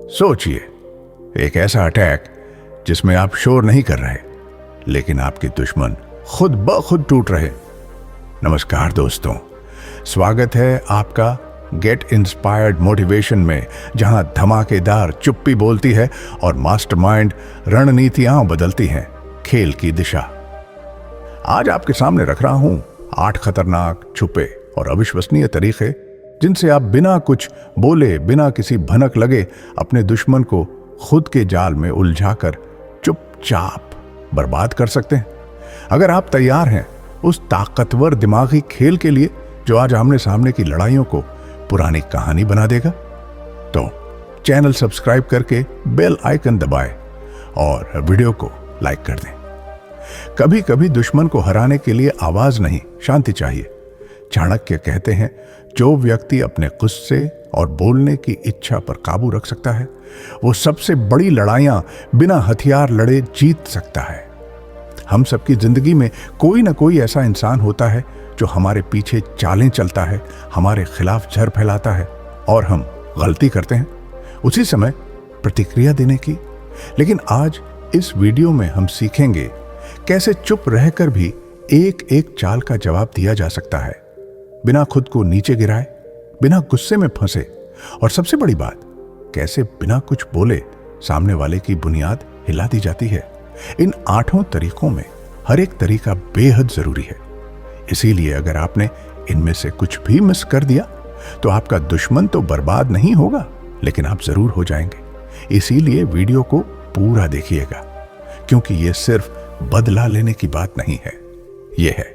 सोचिए, एक ऐसा अटैक जिसमें आप शोर नहीं कर रहे, लेकिन आपके दुश्मन खुद ब खुद टूट रहे। नमस्कार दोस्तों, स्वागत है आपका गेट इंस्पायर्ड मोटिवेशन में, जहां धमाकेदार चुप्पी बोलती है और मास्टरमाइंड रणनीतियां बदलती हैं खेल की दिशा। आज आपके सामने रख रहा हूं 8 खतरनाक, छुपे और अविश्वसनीय तरीके जिनसे आप बिना कुछ बोले, बिना किसी भनक लगे अपने दुश्मन को खुद के जाल में उलझाकर चुपचाप बर्बाद कर सकते हैं। अगर आप तैयार हैं उस ताकतवर दिमागी खेल के लिए जो आज आमने सामने की लड़ाइयों को पुरानी कहानी बना देगा, तो चैनल सब्सक्राइब करके बेल आइकन दबाएं और वीडियो को लाइक कर दें। कभी कभी दुश्मन को हराने के लिए आवाज नहीं, शांति चाहिए। चाणक्य कहते हैं, जो व्यक्ति अपने गुस्से और बोलने की इच्छा पर काबू रख सकता है, वो सबसे बड़ी लड़ाइयां बिना हथियार लड़े जीत सकता है। हम सबकी जिंदगी में कोई ना कोई ऐसा इंसान होता है जो हमारे पीछे चालें चलता है, हमारे खिलाफ जहर फैलाता है और हम गलती करते हैं उसी समय प्रतिक्रिया देने की। लेकिन आज इस वीडियो में हम सीखेंगे कैसे चुप रहकर भी एक एक चाल का जवाब दिया जा सकता है, बिना खुद को नीचे गिराए, बिना गुस्से में फंसे, और सबसे बड़ी बात, कैसे बिना कुछ बोले सामने वाले की बुनियाद हिला दी जाती है। इन 8 तरीकों में हर एक तरीका बेहद जरूरी है। इसीलिए अगर आपने इनमें से कुछ भी मिस कर दिया तो आपका दुश्मन तो बर्बाद नहीं होगा, लेकिन आप जरूर हो जाएंगे। इसीलिए वीडियो को पूरा देखिएगा, क्योंकि यह सिर्फ बदला लेने की बात नहीं है, यह है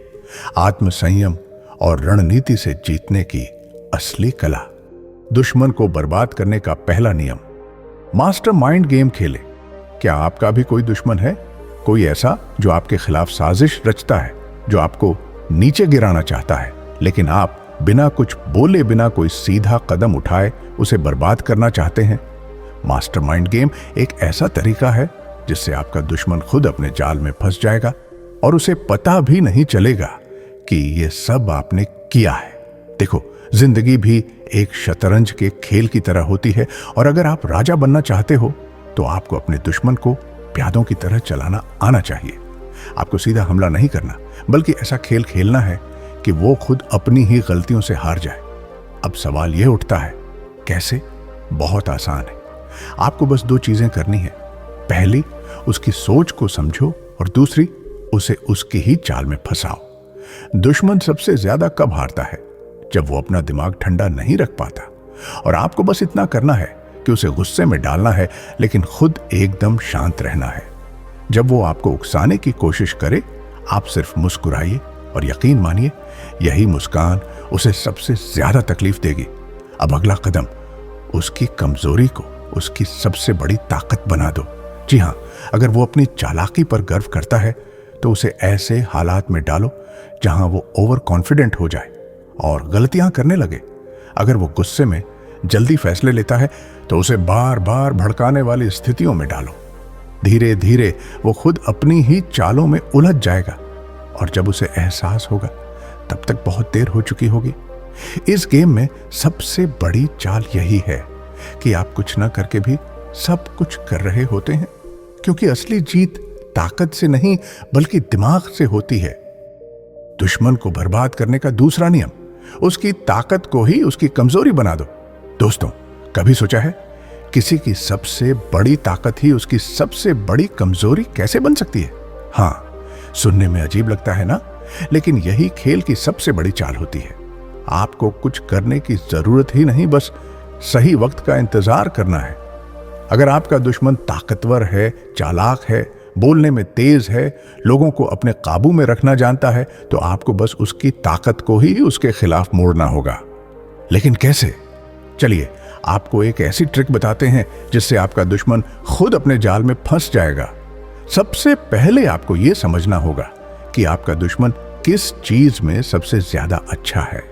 आत्मसंयम और रणनीति से जीतने की असली कला। दुश्मन को बर्बाद करने का पहला नियम, मास्टरमाइंड गेम खेलें। क्या आपका भी कोई दुश्मन है? कोई ऐसा जो आपके खिलाफ साजिश रचता है, जो आपको नीचे गिराना चाहता है, लेकिन आप बिना कुछ बोले, बिना कोई सीधा कदम उठाए उसे बर्बाद करना चाहते हैं? मास्टरमाइंड गेम एक ऐसा तरीका है जिससे आपका दुश्मन खुद अपने जाल में फंस जाएगा और उसे पता भी नहीं चलेगा कि यह सब आपने किया है। देखो, जिंदगी भी एक शतरंज के खेल की तरह होती है, और अगर आप राजा बनना चाहते हो तो आपको अपने दुश्मन को प्यादों की तरह चलाना आना चाहिए। आपको सीधा हमला नहीं करना, बल्कि ऐसा खेल खेलना है कि वो खुद अपनी ही गलतियों से हार जाए। अब सवाल यह उठता है, कैसे? बहुत आसान है। आपको बस 2 चीजें करनी है। पहली, उसकी सोच को समझो, और दूसरी, उसे उसकी ही चाल में फंसाओ। दुश्मन सबसे ज्यादा कब हारता है? जब वो अपना दिमाग ठंडा नहीं रख पाता। और आपको बस इतना करना है कि उसे गुस्से में डालना है, लेकिन खुद एकदम शांत रहना है। जब वो आपको उकसाने की कोशिश करे, आप सिर्फ मुस्कुराइए, और यकीन मानिए, यही मुस्कान उसे सबसे ज्यादा तकलीफ देगी। अब अगला कदम, उसकी कमजोरी को उसकी सबसे बड़ी ताकत बना दो। जी हां, अगर वो अपनी चालाकी पर गर्व करता है तो उसे ऐसे हालात में डालो जहां वो ओवर कॉन्फिडेंट हो जाए और गलतियां करने लगे। अगर वो गुस्से में जल्दी फैसले लेता है तो उसे बार बार भड़काने वाली स्थितियों में डालो। धीरे धीरे वो खुद अपनी ही चालों में उलझ जाएगा, और जब उसे एहसास होगा तब तक बहुत देर हो चुकी होगी। इस गेम में सबसे बड़ी चाल यही है कि आप कुछ ना करके भी सब कुछ कर रहे होते हैं, क्योंकि असली जीत ताकत से नहीं बल्कि दिमाग से होती है। दुश्मन को बर्बाद करने का दूसरा नियम, उसकी ताकत को ही उसकी कमजोरी बना दो। दोस्तों, कभी सोचा है किसी की सबसे बड़ी ताकत ही उसकी सबसे बड़ी कमजोरी कैसे बन सकती है? हाँ, सुनने में अजीब लगता है ना, लेकिन यही खेल की सबसे बड़ी चाल होती है। आपको कुछ करने की जरूरत ही नहीं, बस सही वक्त का इंतजार करना है। अगर आपका दुश्मन ताकतवर है, चालाक है, बोलने में तेज है, लोगों को अपने काबू में रखना जानता है, तो आपको बस उसकी ताकत को ही उसके खिलाफ मोड़ना होगा। लेकिन कैसे? चलिए आपको एक ऐसी ट्रिक बताते हैं जिससे आपका दुश्मन खुद अपने जाल में फंस जाएगा। सबसे पहले आपको यह समझना होगा कि आपका दुश्मन किस चीज में सबसे ज्यादा अच्छा है।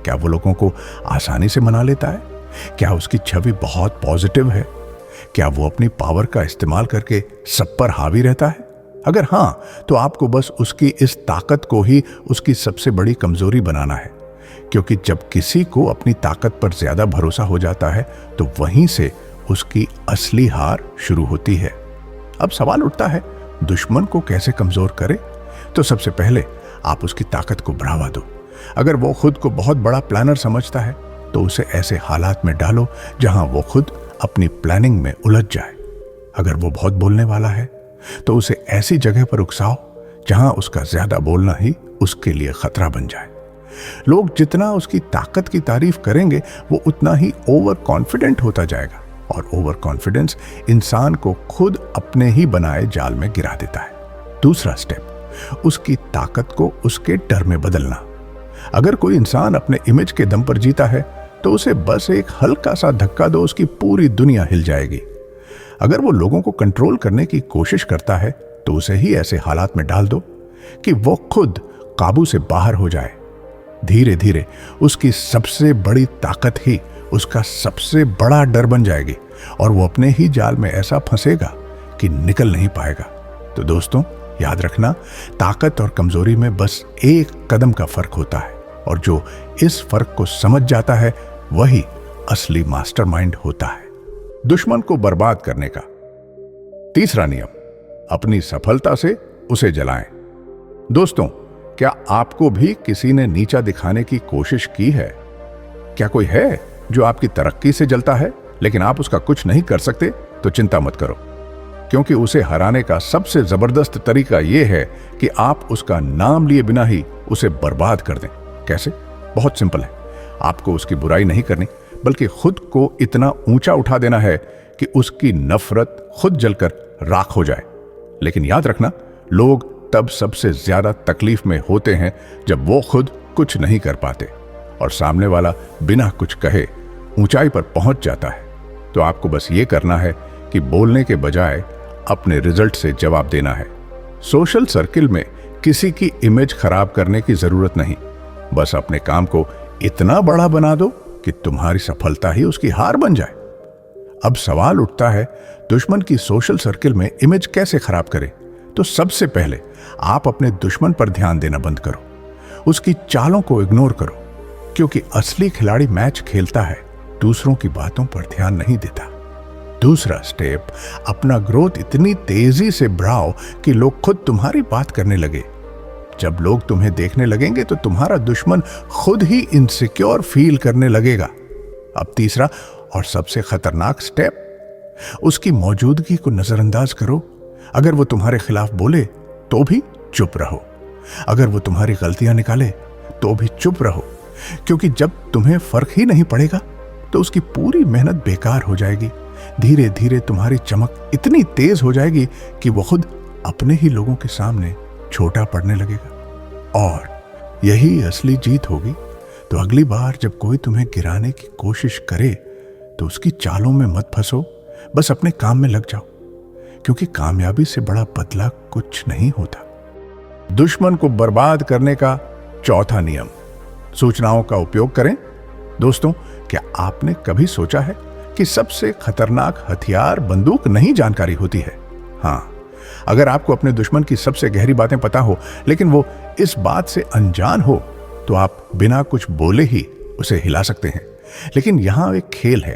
क्या वो लोगों को आसानी से मना लेता है? क्या उसकी छवि बहुत पॉजिटिव है? क्या वो अपनी पावर का इस्तेमाल करके सब पर हावी रहता है? अगर हां, तो आपको बस उसकी इस ताकत को ही उसकी सबसे बड़ी कमजोरी बनाना है, क्योंकि जब किसी को अपनी ताकत पर ज्यादा भरोसा हो जाता है तो वहीं से उसकी असली हार शुरू होती है। अब सवाल उठता है, दुश्मन को कैसे कमजोर करे? तो सबसे पहले आप उसकी ताकत को बढ़ावा दो। अगर वो खुद को बहुत बड़ा प्लानर समझता है तो उसे ऐसे हालात में डालो जहां वो खुद अपनी प्लानिंग में उलझ जाए। अगर वो बहुत बोलने वाला है तो उसे ऐसी जगह पर उकसाओ जहां उसका ज्यादा बोलना ही उसके लिए खतरा बन जाए। लोग जितना उसकी ताकत की तारीफ करेंगे वो उतना ही ओवर कॉन्फिडेंट होता जाएगा, और ओवर कॉन्फिडेंस इंसान को खुद अपने ही बनाए जाल में गिरा देता है। दूसरा स्टेप, उसकी ताकत को उसके डर में बदलना। अगर कोई इंसान अपने इमेज के दम पर जीता है तो उसे बस एक हल्का सा धक्का दो, उसकी पूरी दुनिया हिल जाएगी। अगर वो लोगों को कंट्रोल करने की कोशिश करता है तो उसे ही ऐसे हालात में डाल दो कि वो खुद काबू से बाहर हो जाए। धीरे धीरे उसकी सबसे बड़ी ताकत ही उसका सबसे बड़ा डर बन जाएगी और वो अपने ही जाल में ऐसा फंसेगा कि निकल नहीं पाएगा। तो दोस्तों, याद रखना, ताकत और कमजोरी में बस एक कदम का फर्क होता है, और जो इस फर्क को समझ जाता है वही असली मास्टरमाइंड होता है। दुश्मन को बर्बाद करने का तीसरा नियम, अपनी सफलता से उसे जलाएं। दोस्तों, क्या आपको भी किसी ने नीचा दिखाने की कोशिश की है? क्या कोई है जो आपकी तरक्की से जलता है लेकिन आप उसका कुछ नहीं कर सकते? तो चिंता मत करो, क्योंकि उसे हराने का सबसे जबरदस्त तरीका यह है कि आप उसका नाम लिए बिना ही उसे बर्बाद कर दें। कैसे? बहुत सिंपल है। आपको उसकी बुराई नहीं करनी, बल्कि खुद को इतना ऊंचा उठा देना है कि उसकी नफरत खुद जलकर राख हो जाए। लेकिन याद रखना, लोग तब सबसे ज्यादा तकलीफ में होते हैं जब वो खुद कुछ नहीं कर पाते और सामने वाला बिना कुछ कहे ऊंचाई पर पहुंच जाता है। तो आपको बस ये करना है कि बोलने के बजाय अपने रिजल्ट से जवाब देना है। सोशल सर्किल में किसी की इमेज खराब करने की जरूरत नहीं, बस अपने काम को इतना बड़ा बना दो कि तुम्हारी सफलता ही उसकी हार बन जाए। अब सवाल उठता है, दुश्मन की सोशल सर्किल में इमेज कैसे खराब करें? तो सबसे पहले आप अपने दुश्मन पर ध्यान देना बंद करो, उसकी चालों को इग्नोर करो, क्योंकि असली खिलाड़ी मैच खेलता है, दूसरों की बातों पर ध्यान नहीं देता। दूसरा स्टेप, अपना ग्रोथ इतनी तेजी से बढ़ाओ कि लोग खुद तुम्हारी बात करने लगे। जब लोग तुम्हें देखने लगेंगे तो तुम्हारा दुश्मन खुद ही इनसिक्योर फील करने लगेगा। अब तीसरा और सबसे खतरनाक स्टेप, उसकी मौजूदगी को नजरअंदाज करो। अगर वो तुम्हारे खिलाफ बोले तो भी चुप रहो, अगर वो तुम्हारी गलतियां निकाले तो भी चुप रहो, क्योंकि जब तुम्हें फर्क ही नहीं पड़ेगा तो उसकी पूरी मेहनत बेकार हो जाएगी। धीरे धीरे तुम्हारी चमक इतनी तेज हो जाएगी कि वो खुद अपने ही लोगों के सामने छोटा पड़ने लगेगा, और यही असली जीत होगी। तो अगली बार जब कोई तुम्हें गिराने की कोशिश करे तो उसकी चालों में मत फंसो, बस अपने काम में लग जाओ, क्योंकि कामयाबी से बड़ा बदला कुछ नहीं होता। दुश्मन को बर्बाद करने का चौथा नियम, सूचनाओं का उपयोग करें। दोस्तों, क्या आपने कभी सोचा है कि सबसे खतरनाक हथियार बंदूक नहीं, जानकारी होती है? हाँ, अगर आपको अपने दुश्मन की सबसे गहरी बातें पता हो लेकिन वो इस बात से अनजान हो तो आप बिना कुछ बोले ही उसे हिला सकते हैं। लेकिन यहां एक खेल है,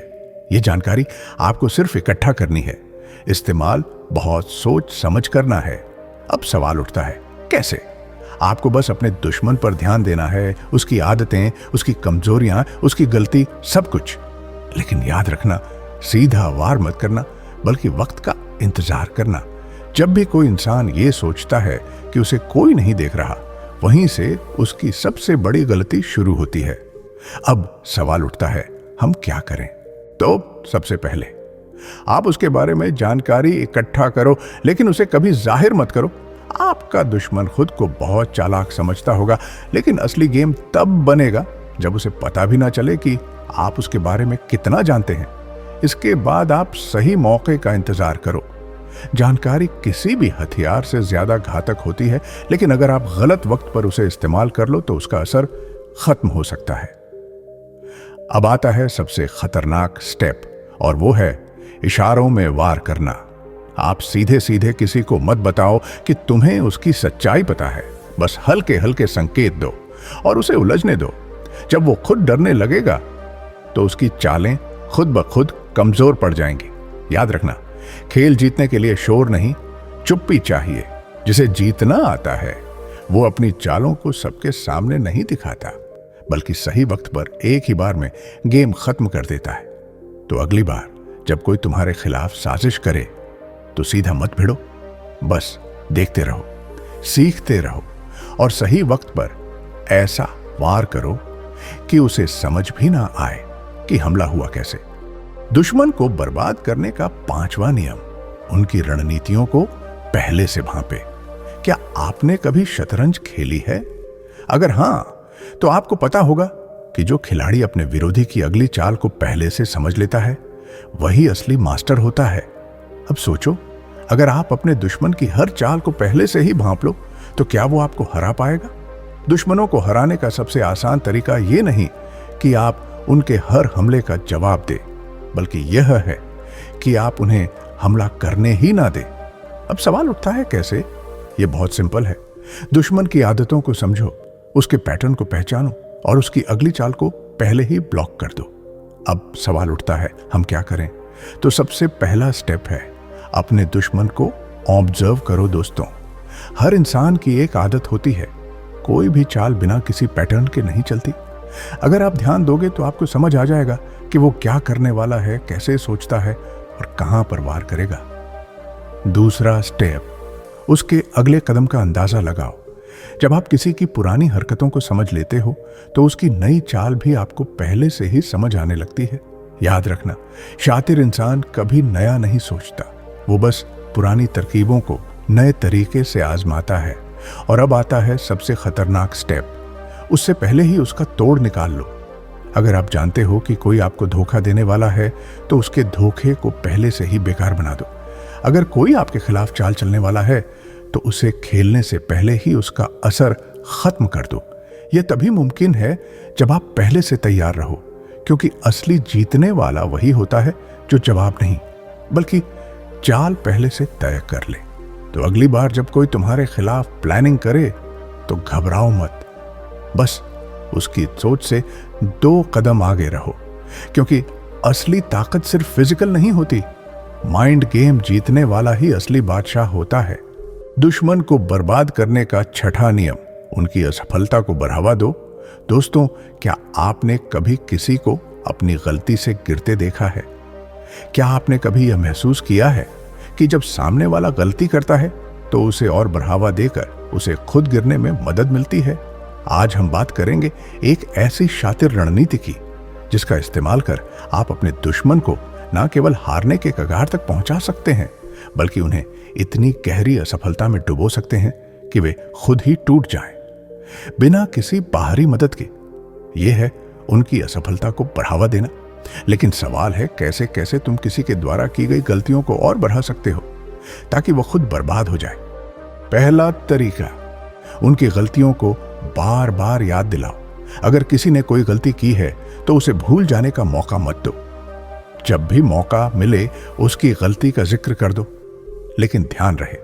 यह जानकारी आपको सिर्फ इकट्ठा करनी है, इस्तेमाल बहुत सोच समझ करना है। अब सवाल उठता है, कैसे? आपको बस अपने दुश्मन पर ध्यान देना है, उसकी आदतें, उसकी कमजोरियां, उसकी गलती, सब कुछ। लेकिन याद रखना, सीधा वार मत करना, बल्कि वक्त का इंतजार करना। जब भी कोई इंसान ये सोचता है कि उसे कोई नहीं देख रहा, वहीं से उसकी सबसे बड़ी गलती शुरू होती है। अब सवाल उठता है, हम क्या करें? तो सबसे पहले आप उसके बारे में जानकारी इकट्ठा करो, लेकिन उसे कभी जाहिर मत करो। आपका दुश्मन खुद को बहुत चालाक समझता होगा, लेकिन असली गेम तब बनेगा जब उसे पता भी ना चले कि आप उसके बारे में कितना जानते हैं। इसके बाद आप सही मौके का इंतजार करो। जानकारी किसी भी हथियार से ज्यादा घातक होती है, लेकिन अगर आप गलत वक्त पर उसे इस्तेमाल कर लो तो उसका असर खत्म हो सकता है। अब आता है सबसे खतरनाक स्टेप, और वो है इशारों में वार करना। आप सीधे सीधे किसी को मत बताओ कि तुम्हें उसकी सच्चाई पता है, बस हल्के हल्के संकेत दो और उसे उलझने दो। जब वो खुद डरने लगेगा तो उसकी चालें खुद ब खुद कमजोर पड़ जाएंगी। याद रखना, खेल जीतने के लिए शोर नहीं, चुप्पी चाहिए। जिसे जीतना आता है वो अपनी चालों को सबके सामने नहीं दिखाता, बल्कि सही वक्त पर एक ही बार में गेम खत्म कर देता है। तो अगली बार जब कोई तुम्हारे खिलाफ साजिश करे तो सीधा मत भिड़ो, बस देखते रहो, सीखते रहो और सही वक्त पर ऐसा वार करो कि उसे समझ भी ना आए कि हमला हुआ कैसे। दुश्मन को बर्बाद करने का 5वां नियम, उनकी रणनीतियों को पहले से भांपे। क्या आपने कभी शतरंज खेली है? अगर हां, तो आपको पता होगा कि जो खिलाड़ी अपने विरोधी की अगली चाल को पहले से समझ लेता है वही असली मास्टर होता है। अब सोचो, अगर आप अपने दुश्मन की हर चाल को पहले से ही भांप लो तो क्या वो आपको हरा पाएगा? दुश्मनों को हराने का सबसे आसान तरीका यह नहीं कि आप उनके हर हमले का जवाब दें, बल्कि यह है कि आप उन्हें हमला करने ही ना दें। अब सवाल उठता है कैसे? यह बहुत सिंपल है। दुश्मन की आदतों को समझो, उसके पैटर्न को पहचानो और उसकी अगली चाल को पहले ही ब्लॉक कर दो। अब सवाल उठता है हम क्या करें? तो सबसे पहला स्टेप है अपने दुश्मन को ऑब्जर्व करो। दोस्तों, हर इंसान की एक आदत होती है, कोई भी चाल बिना किसी पैटर्न के नहीं चलती। अगर आप ध्यान दोगे तो आपको समझ आ जाएगा कि वो क्या करने वाला है, कैसे सोचता है और कहां पर वार करेगा। दूसरा स्टेप, उसके अगले कदम का अंदाजा लगाओ। जब आप किसी की पुरानी हरकतों को समझ लेते हो तो उसकी नई चाल भी आपको पहले से ही समझ आने लगती है। याद रखना, शातिर इंसान कभी नया नहीं सोचता, वो बस पुरानी तरकीबों को नए तरीके से आजमाता है। और अब आता है सबसे खतरनाक स्टेप, उससे पहले ही उसका तोड़ निकाल लो। अगर आप जानते हो कि कोई आपको धोखा देने वाला है तो उसके धोखे को पहले से ही बेकार बना दो। अगर कोई आपके खिलाफ चाल चलने वाला है तो उसे खेलने से पहले ही उसका असर खत्म कर दो। यह तभी मुमकिन है जब आप पहले से तैयार रहो, क्योंकि असली जीतने वाला वही होता है जो जवाब नहीं बल्कि चाल पहले से तय कर ले। तो अगली बार जब कोई तुम्हारे खिलाफ प्लानिंग करे तो घबराओ मत, बस उसकी सोच से 2 कदम आगे रहो, क्योंकि असली ताकत सिर्फ फिजिकल नहीं होती, माइंड गेम जीतने वाला ही असली बादशाह होता है। दुश्मन को बर्बाद करने का 6वां नियम, उनकी असफलता को बढ़ावा दो। दोस्तों, क्या आपने कभी किसी को अपनी गलती से गिरते देखा है? क्या आपने कभी यह महसूस किया है कि जब सामने वाला गलती करता है तो उसे और बढ़ावा देकर उसे खुद गिरने में मदद मिलती है? आज हम बात करेंगे एक ऐसी शातिर रणनीति की जिसका इस्तेमाल कर आप अपने दुश्मन को न केवल हारने के कगार तक पहुंचा सकते हैं, बल्कि उन्हें इतनी गहरी असफलता में डुबो सकते हैं कि वे खुद ही टूट जाएं, बिना किसी बाहरी मदद के। यह है उनकी असफलता को बढ़ावा देना। लेकिन सवाल है कैसे कैसे तुम किसी के द्वारा की गई गलतियों को और बढ़ा सकते हो ताकि वह खुद बर्बाद हो जाए। पहला तरीका, उनकी गलतियों को बार बार याद दिलाओ। अगर किसी ने कोई गलती की है तो उसे भूल जाने का मौका मत दो। जब भी मौका मिले उसकी गलती का जिक्र कर दो, लेकिन ध्यान रहे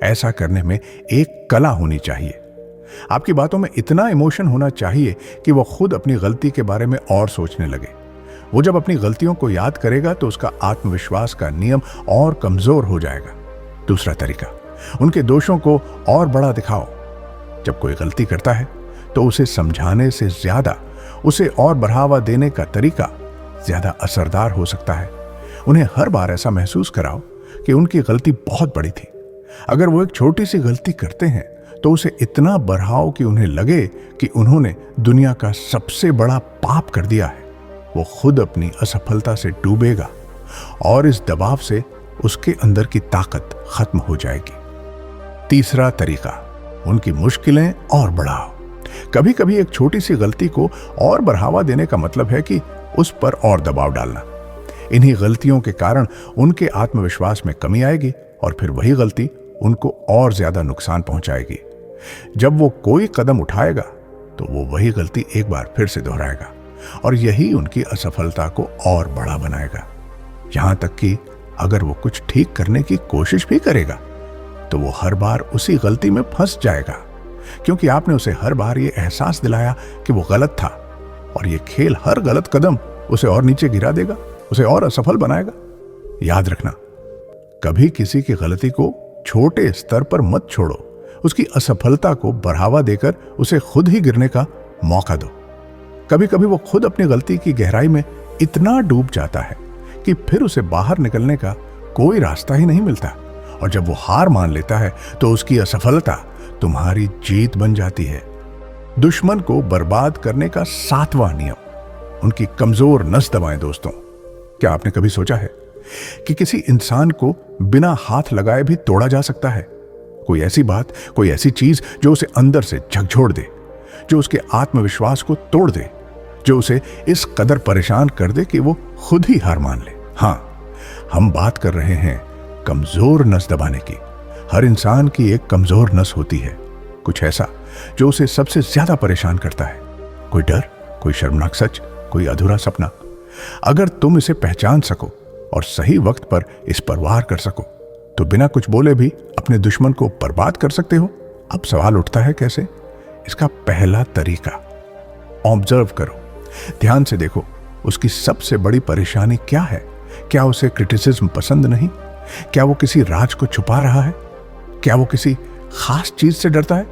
ऐसा करने में एक कला होनी चाहिए। आपकी बातों में इतना इमोशन होना चाहिए कि वह खुद अपनी गलती के बारे में और सोचने लगे। वो जब अपनी गलतियों को याद करेगा तो उसका आत्मविश्वास का नियम और कमजोर हो जाएगा। दूसरा तरीका, उनके दोषों को और बड़ा दिखाओ। जब कोई गलती करता है तो उसे समझाने से ज्यादा उसे और बढ़ावा देने का तरीका ज्यादा असरदार हो सकता है। उन्हें हर बार ऐसा महसूस कराओ कि उनकी गलती बहुत बड़ी थी। अगर वो एक छोटी सी गलती करते हैं तो उसे इतना बढ़ाओ कि उन्हें लगे कि उन्होंने दुनिया का सबसे बड़ा पाप कर दिया है। वो खुद अपनी असफलता से डूबेगा और इस दबाव से उसके अंदर की ताकत खत्म हो जाएगी। तीसरा तरीका, उनकी मुश्किलें और बढ़ाओ। कभी कभी एक छोटी सी गलती को और बढ़ावा देने का मतलब है कि उस पर और दबाव डालना। इन्हीं गलतियों के कारण उनके आत्मविश्वास में कमी आएगी और फिर वही गलती उनको और ज्यादा नुकसान पहुंचाएगी। जब वो कोई कदम उठाएगा तो वो वही गलती एक बार फिर से दोहराएगा और यही उनकी असफलता को और बड़ा बनाएगा। यहां तक कि अगर वो कुछ ठीक करने की कोशिश भी करेगा तो वो हर बार उसी गलती में फंस जाएगा, क्योंकि आपने उसे हर बार ये एहसास दिलाया कि वो गलत था और ये खेल हर गलत कदम उसे और नीचे गिरा देगा। उसे और असफल बनाएगा। याद रखना, कभी किसी की गलती को छोटे स्तर पर मत छोड़ो, उसकी असफलता को बढ़ावा देकर उसे खुद ही गिरने का मौका दो। कभी कभी वो खुद अपनी गलती की गहराई में इतना डूब जाता है कि फिर उसे बाहर निकलने का कोई रास्ता ही नहीं मिलता, और जब वो हार मान लेता है तो उसकी असफलता तुम्हारी जीत बन जाती है। दुश्मन को बर्बाद करने का 7वां नियम, उनकी कमजोर नस दबाएं। दोस्तों, क्या आपने कभी सोचा है कि किसी इंसान को बिना हाथ लगाए भी तोड़ा जा सकता है? कोई ऐसी बात, कोई ऐसी चीज जो उसे अंदर से झकझोर दे, जो उसके आत्मविश्वास को तोड़ दे, जो उसे इस कदर परेशान कर दे कि वो खुद ही हार मान ले। हाँ, हम बात कर रहे हैं कमजोर नस दबाने की। हर इंसान की एक कमजोर नस होती है, कुछ ऐसा जो उसे सबसे ज्यादा परेशान करता है। कोई डर, कोई शर्मनाक सच, कोई अधूरा सपना। अगर तुम इसे पहचान सको और सही वक्त पर इस पर वार कर सको तो बिना कुछ बोले भी अपने दुश्मन को बर्बाद कर सकते हो। अब सवाल उठता है कैसे? इसका पहला तरीका, ऑब्जर्व करो, ध्यान से देखो उसकी सबसे बड़ी परेशानी क्या है। क्या उसे क्रिटिसिज्म पसंद नहीं? क्या वो किसी राज को छुपा रहा है? क्या वो किसी खास चीज से डरता है?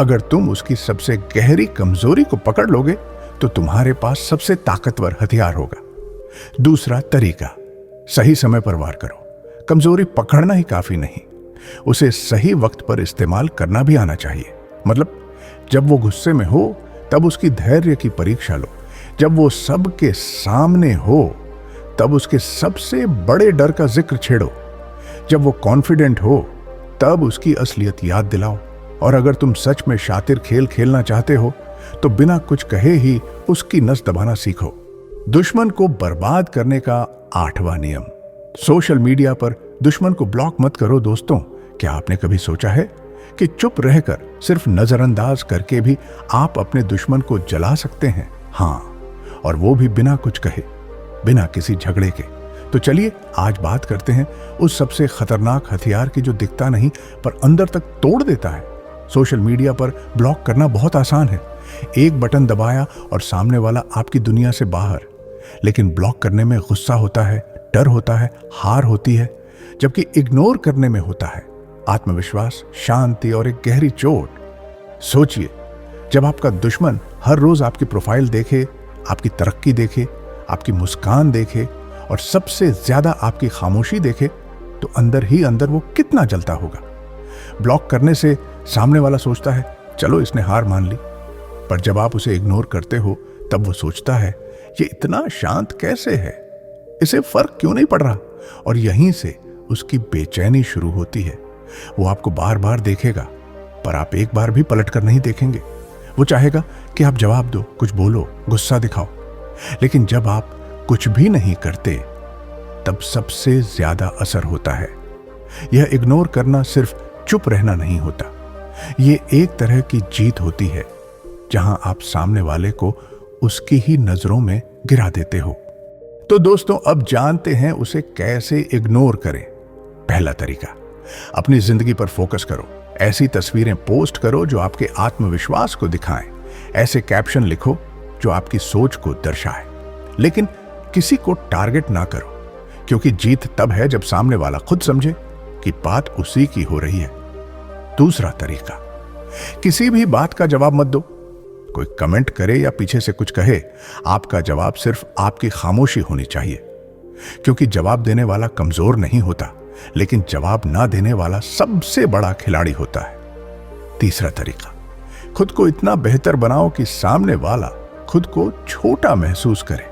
अगर तुम उसकी सबसे गहरी कमजोरी को पकड़ लोगे तो तुम्हारे पास सबसे ताकतवर हथियार होगा। दूसरा तरीका, सही समय पर वार करो। कमजोरी पकड़ना ही काफी नहीं, उसे सही वक्त पर इस्तेमाल करना भी आना चाहिए। मतलब जब वो गुस्से में हो तब उसकी धैर्य की परीक्षा लो। जब वो सबके सामने हो तब उसके सबसे बड़े डर का जिक्र छेड़ो। जब वो कॉन्फिडेंट हो तब उसकी असलियत याद दिलाओ। और अगर तुम सच में शातिर खेल खेलना चाहते हो तो बिना कुछ कहे ही उसकी नस दबाना सीखो। दुश्मन को बर्बाद करने का 8वां नियम, सोशल मीडिया पर दुश्मन को ब्लॉक मत करो। दोस्तों, क्या आपने कभी सोचा है कि चुप रहकर, सिर्फ नजरअंदाज करके भी आप अपने दुश्मन को जला सकते हैं? हाँ, और वो भी बिना कुछ कहे, बिना किसी झगड़े के। तो चलिए आज बात करते हैं उस सबसे खतरनाक हथियार की जो दिखता नहीं पर अंदर तक तोड़ देता है। सोशल मीडिया पर ब्लॉक करना बहुत आसान है, एक बटन दबाया और सामने वाला आपकी दुनिया से बाहर। लेकिन ब्लॉक करने में गुस्सा होता है, डर होता है, हार होती है, जबकि इग्नोर करने में होता है आत्मविश्वास, शांति और एक गहरी चोट। सोचिए, जब आपका दुश्मन हर रोज आपकी प्रोफाइल देखे, आपकी तरक्की देखे, आपकी मुस्कान देखे और सबसे ज्यादा आपकी खामोशी देखे तो अंदर ही अंदर वो कितना जलता होगा। ब्लॉक करने से सामने वाला सोचता है चलो इसने हार मान ली, पर जब आप उसे इग्नोर करते हो तब वो सोचता है ये इतना शांत कैसे है, इसे फर्क क्यों नहीं पड़ रहा। और यहीं से उसकी बेचैनी शुरू होती है। वो आपको बार बार देखेगा पर आप एक बार भी पलट कर नहीं देखेंगे। वो चाहेगा कि आप जवाब दो, कुछ बोलो, गुस्सा दिखाओ। लेकिन जब आप कुछ भी नहीं करते तब सबसे ज्यादा असर होता है। यह इग्नोर करना सिर्फ चुप रहना नहीं होता, ये एक तरह की जीत होती है जहां आप सामने वाले को उसकी ही नजरों में गिरा देते हो। तो दोस्तों, अब जानते हैं उसे कैसे इग्नोर करें। पहला तरीका, अपनी जिंदगी पर फोकस करो। ऐसी तस्वीरें पोस्ट करो जो आपके आत्मविश्वास को दिखाएं। ऐसे कैप्शन लिखो जो आपकी सोच को दर्शाए। लेकिन किसी को टारगेट ना करो, क्योंकि जीत तब है जब सामने वाला खुद समझे कि बात उसी की हो रही है। दूसरा तरीका, किसी भी बात का जवाब मत दो। कोई कमेंट करे या पीछे से कुछ कहे, आपका जवाब सिर्फ आपकी खामोशी होनी चाहिए, क्योंकि जवाब देने वाला कमजोर नहीं होता, लेकिन जवाब ना देने वाला सबसे बड़ा खिलाड़ी होता है। तीसरा तरीका, खुद को इतना बेहतर बनाओ कि सामने वाला खुद को छोटा महसूस करे।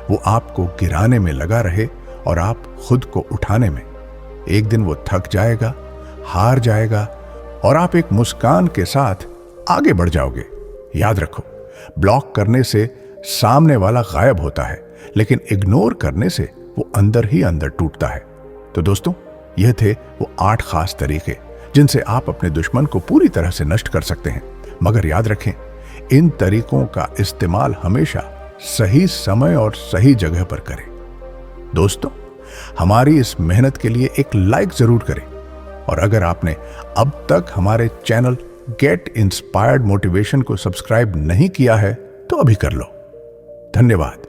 वो आपको गिराने में लगा रहे और आप खुद को उठाने में। एक दिन वो थक जाएगा, हार जाएगा और आप एक मुस्कान के साथ आगे बढ़ जाओगे। याद रखो, ब्लॉक करने से सामने वाला गायब होता है, लेकिन इग्नोर करने से वो अंदर ही अंदर टूटता है। तो दोस्तों, यह थे वो 8 खास तरीके जिनसे आप अपने दुश्मन को पूरी तरह से नष्ट कर सकते हैं। मगर याद रखें, इन तरीकों का इस्तेमाल हमेशा सही समय और सही जगह पर करें। दोस्तों, हमारी इस मेहनत के लिए एक लाइक जरूर करें, और अगर आपने अब तक हमारे चैनल गेट इंस्पायर्ड मोटिवेशन को सब्सक्राइब नहीं किया है तो अभी कर लो। धन्यवाद।